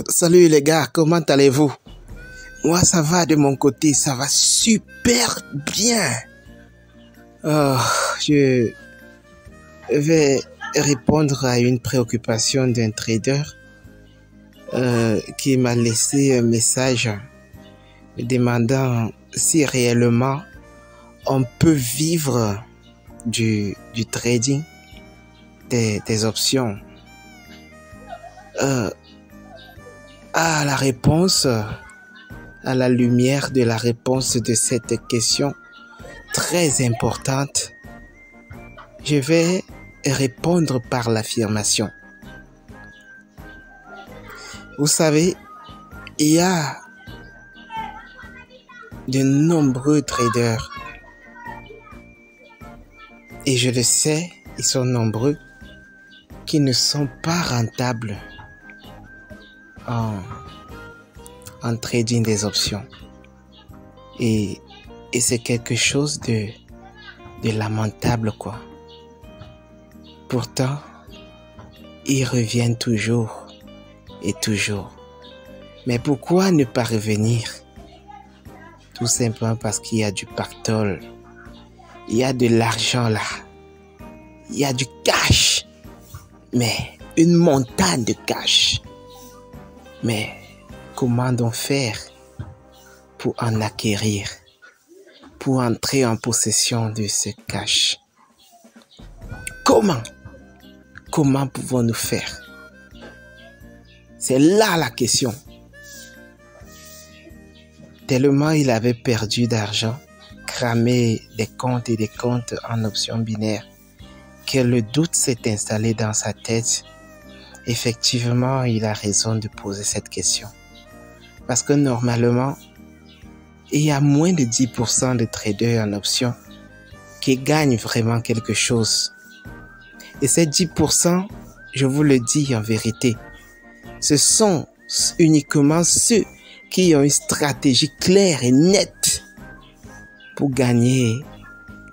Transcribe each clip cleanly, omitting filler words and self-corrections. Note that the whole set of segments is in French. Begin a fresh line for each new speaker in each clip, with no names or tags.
Salut les gars, comment allez-vous? Moi ça va de mon côté, ça va super bien. Je vais répondre à une préoccupation d'un trader qui m'a laissé un message me demandant si réellement on peut vivre du trading des options. À la réponse, à la lumière de la réponse de cette question très importante, je vais répondre par l'affirmation. Vous savez, il y a de nombreux traders, et je le sais, ils sont nombreux, qui ne sont pas rentables en trading des options. Et c'est quelque chose de lamentable, quoi. Pourtant, ils reviennent toujours et toujours. Mais pourquoi ne pas revenir? Tout simplement parce qu'il y a du pactole. Il y a de l'argent là. Il y a du cash. Mais une montagne de cash. Mais comment donc faire pour en acquérir, pour entrer en possession de ce cash? Comment pouvons-nous faire? C'est là la question. Tellement il avait perdu d'argent, cramé des comptes et des comptes en options binaires, que le doute s'est installé dans sa tête. Effectivement, il a raison de poser cette question. Parce que normalement, il y a moins de 10% de traders en options qui gagnent vraiment quelque chose. Et ces 10%, je vous le dis en vérité, ce sont uniquement ceux qui ont une stratégie claire et nette pour gagner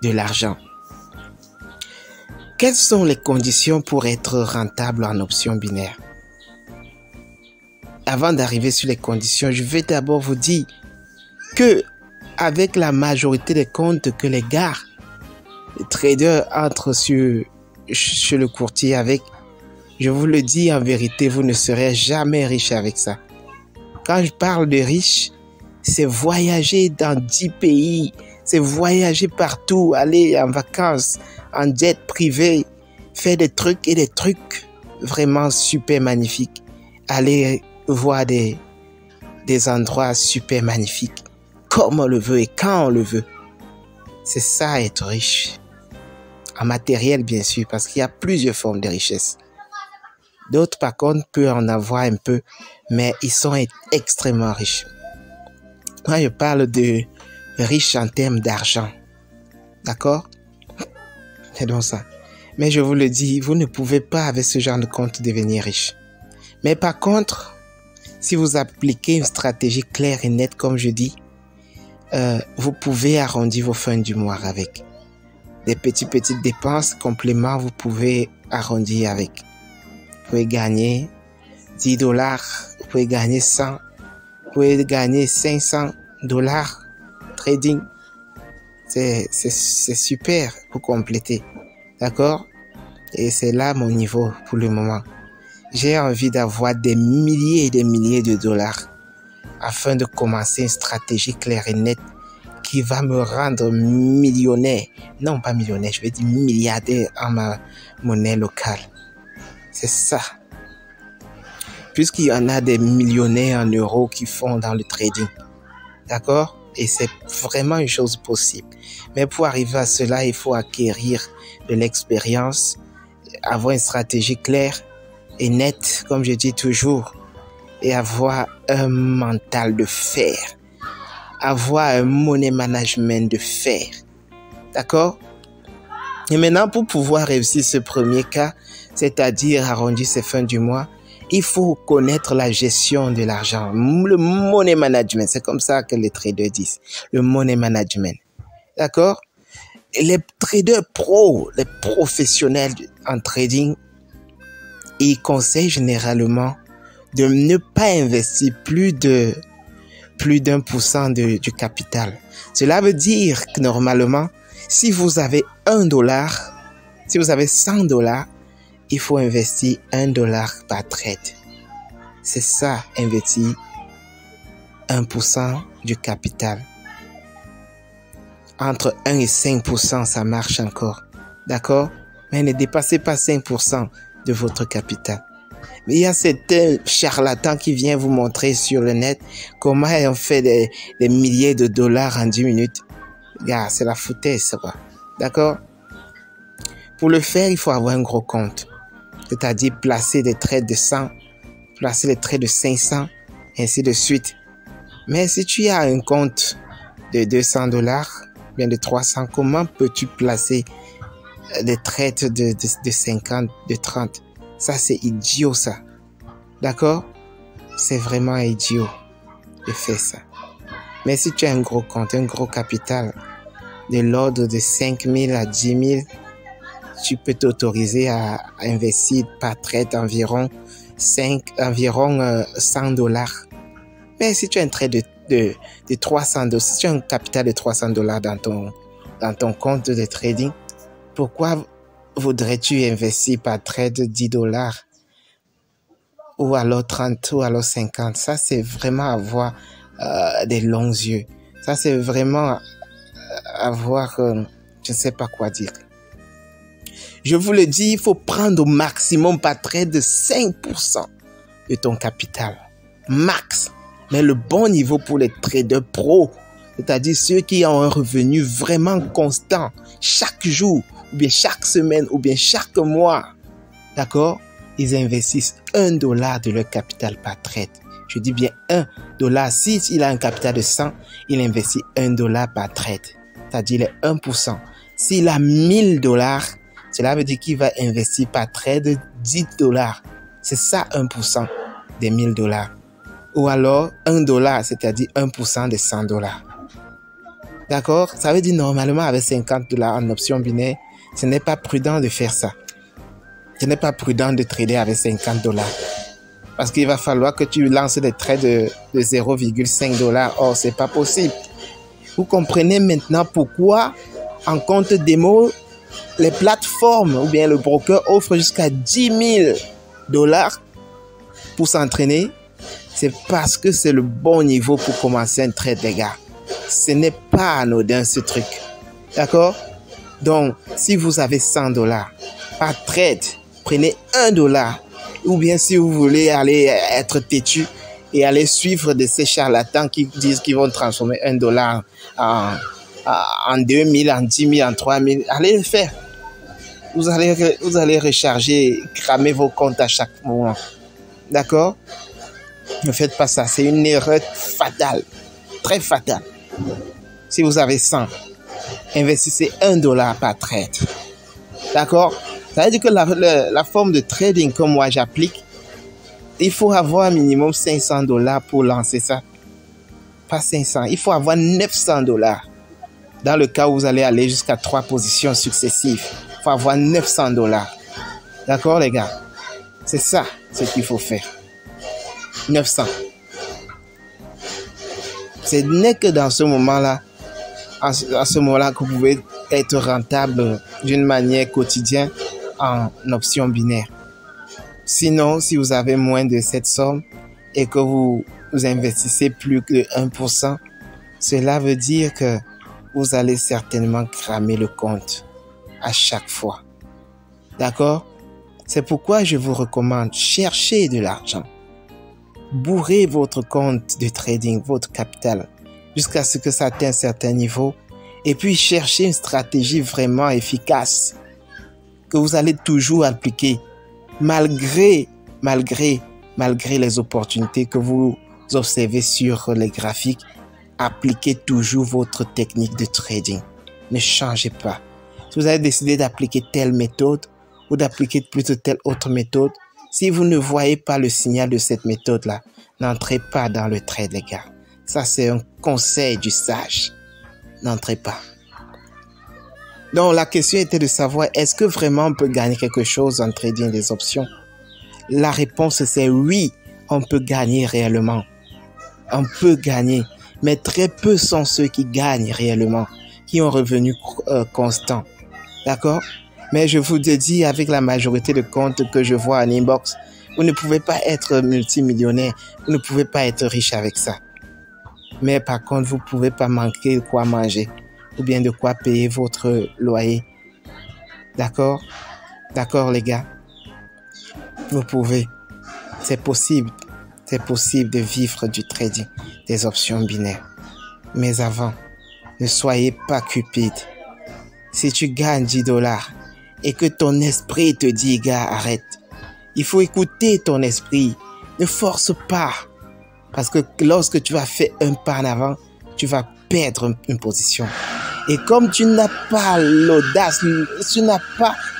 de l'argent. Quelles sont les conditions pour être rentable en option binaire? Avant d'arriver sur les conditions, je vais d'abord vous dire que avec la majorité des comptes que les gars, les traders entrent sur le courtier avec, je vous le dis en vérité, vous ne serez jamais riche avec ça. Quand je parle de riche, c'est voyager dans 10 pays, c'est voyager partout, aller en vacances, en jet privé, faire des trucs et des trucs vraiment super magnifiques. Aller voir des endroits super magnifiques, comme on le veut et quand on le veut. C'est ça être riche. En matériel bien sûr, parce qu'il y a plusieurs formes de richesse. D'autres par contre peuvent en avoir un peu, mais ils sont extrêmement riches. Moi je parle de riche en termes d'argent. D'accord? C'est donc ça. Mais je vous le dis, vous ne pouvez pas avec ce genre de compte devenir riche. Mais par contre, si vous appliquez une stratégie claire et nette, comme je dis, vous pouvez arrondir vos fins du mois avec. Des petites dépenses, compléments, vous pouvez arrondir avec. Vous pouvez gagner $10, vous pouvez gagner 100, vous pouvez gagner $500 trading. C'est super pour compléter. D'accord? Et c'est là mon niveau pour le moment. J'ai envie d'avoir des milliers et des milliers de dollars afin de commencer une stratégie claire et nette qui va me rendre millionnaire. Non, pas millionnaire, je vais dire milliardaire en ma monnaie locale. C'est ça. Puisqu'il y en a des millionnaires en euros qui font dans le trading. D'accord? Et c'est vraiment une chose possible. Mais pour arriver à cela, il faut acquérir de l'expérience, avoir une stratégie claire et nette, comme je dis toujours, et avoir un mental de fer, avoir un money management de fer. D'accord? Et maintenant, pour pouvoir réussir ce premier cas, c'est-à-dire arrondir ses fins du mois, il faut connaître la gestion de l'argent, le money management, c'est comme ça que les traders disent, le money management. D'accord? Et les traders pros, les professionnels en trading, ils conseillent généralement de ne pas investir plus d'1% du capital. Cela veut dire que normalement, si vous avez $1, si vous avez $100, il faut investir $1 par trade. C'est ça, investir 1% du capital. Entre 1 et 5%, ça marche encore. D'accord? Mais ne dépassez pas 5% de votre capital. Mais il y a certains charlatans qui viennent vous montrer sur le net comment on fait des milliers de dollars en 10 minutes. Gars, c'est la foutaise, ça va. D'accord? Pour le faire, il faut avoir un gros compte. C'est-à-dire placer des trades de 100, placer des trades de 500, ainsi de suite. Mais si tu as un compte de $200, bien de 300, comment peux-tu placer des trades de 50, de 30? Ça, c'est idiot, ça. D'accord? C'est vraiment idiot de faire ça. Mais si tu as un gros compte, un gros capital, de l'ordre de 5 000 à 10 000, tu peux t'autoriser à investir par trade environ $100. Mais si tu as un trade de $300, si tu as un capital de $300 dans ton compte de trading, pourquoi voudrais-tu investir par trade $10 ou alors 30 ou alors 50? Ça, c'est vraiment avoir des longs yeux. Ça, c'est vraiment avoir, je ne sais pas quoi dire. Je vous le dis, il faut prendre au maximum par trade de 5% de ton capital. Max. Mais le bon niveau pour les traders pros, c'est-à-dire ceux qui ont un revenu vraiment constant chaque jour, ou bien chaque semaine, ou bien chaque mois, d'accord? Ils investissent $1 de leur capital par trade. Je dis bien $1. S'il a un capital de 100, il investit $1 par trade, c'est-à-dire les 1%. S'il a $1000, cela veut dire qu'il va investir par trade $10. C'est ça 1% des $1000. Ou alors $1, c'est-à-dire 1% de $100. D'accord? Ça veut dire normalement avec $50 en option binaire, ce n'est pas prudent de faire ça. Ce n'est pas prudent de trader avec $50. Parce qu'il va falloir que tu lances des trades de $0,5. Or, c'est pas possible. Vous comprenez maintenant pourquoi en compte démo, les plateformes ou bien le broker offre jusqu'à $10,000 pour s'entraîner. C'est parce que c'est le bon niveau pour commencer un trade, les gars. Ce n'est pas anodin ce truc. D'accord? Donc, si vous avez $100 par trade, prenez $1. Ou bien si vous voulez aller être têtu et aller suivre de ces charlatans qui disent qu'ils vont transformer $1 en 2000, en 10 000, en 3 000, allez le faire. Vous allez recharger, cramer vos comptes à chaque moment. D'accord? Ne faites pas ça. C'est une erreur fatale. Très fatale. Si vous avez 100, investissez $1 par trade. D'accord? Ça veut dire que la forme de trading que moi j'applique, il faut avoir un minimum $500 pour lancer ça. Pas 500. Il faut avoir $900. Dans le cas où vous allez aller jusqu'à 3 positions successives, il faut avoir $900. D'accord, les gars? C'est ça ce qu'il faut faire. 900. Ce n'est que dans ce moment-là, à ce moment-là que vous pouvez être rentable d'une manière quotidienne en option binaire. Sinon, si vous avez moins de cette somme et que vous investissez plus que 1%, cela veut dire que vous allez certainement cramer le compte à chaque fois. D'accord? C'est pourquoi je vous recommande, cherchez de l'argent. Bourrez votre compte de trading, votre capital, jusqu'à ce que ça atteigne un certain niveau. Et puis, cherchez une stratégie vraiment efficace que vous allez toujours appliquer malgré les opportunités que vous observez sur les graphiques. Appliquez toujours votre technique de trading. Ne changez pas. Si vous avez décidé d'appliquer telle méthode ou d'appliquer plutôt telle autre méthode, si vous ne voyez pas le signal de cette méthode-là, n'entrez pas dans le trade, les gars. Ça, c'est un conseil du sage. N'entrez pas. Donc, la question était de savoir, est-ce que vraiment on peut gagner quelque chose en trading des options? La réponse, c'est oui. on peut gagner réellement. On peut gagner, mais très peu sont ceux qui gagnent réellement, qui ont un revenu constant. D'accord? Mais je vous dis, avec la majorité de comptes que je vois en inbox, vous ne pouvez pas être multimillionnaire, vous ne pouvez pas être riche avec ça. Mais par contre, vous ne pouvez pas manquer de quoi manger ou bien de quoi payer votre loyer. D'accord? D'accord, les gars? Vous pouvez. C'est possible. C'est possible de vivre du trading, des options binaires. Mais avant, ne soyez pas cupide. Si tu gagnes 10 dollars et que ton esprit te dit, gars, arrête. Il faut écouter ton esprit. Ne force pas. Parce que lorsque tu vas faire un pas en avant, tu vas perdre une position. Et comme tu n'as pas l'audace,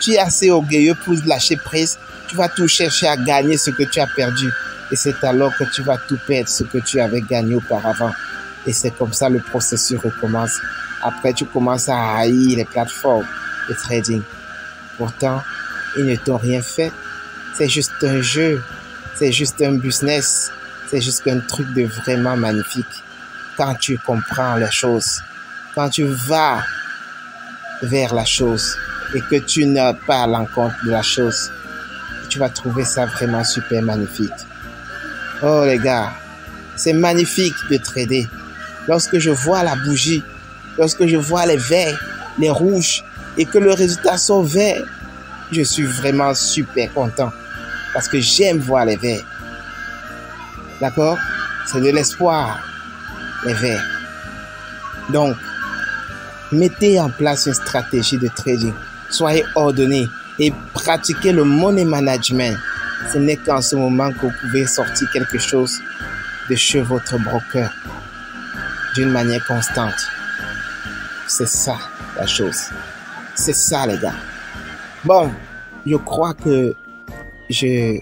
tu es assez orgueilleux pour lâcher prise, tu vas tout chercher à gagner ce que tu as perdu. Et c'est alors que tu vas tout perdre ce que tu avais gagné auparavant. Et c'est comme ça le processus recommence. Après, tu commences à haïr les plateformes de trading. Pourtant, ils ne t'ont rien fait. C'est juste un jeu. C'est juste un business. C'est juste un truc de vraiment magnifique. Quand tu comprends les choses, quand tu vas vers la chose et que tu n'as pas à l'encontre de la chose, tu vas trouver ça vraiment super magnifique. Oh les gars, c'est magnifique de trader. Lorsque je vois la bougie, lorsque je vois les verts, les rouges et que le résultat sont verts, je suis vraiment super content parce que j'aime voir les verts. D'accord? C'est de l'espoir, les verts. Donc, mettez en place une stratégie de trading. Soyez ordonné et pratiquez le money management. Ce n'est qu'en ce moment que vous pouvez sortir quelque chose de chez votre broker d'une manière constante. C'est ça la chose. C'est ça les gars. Bon, je crois que je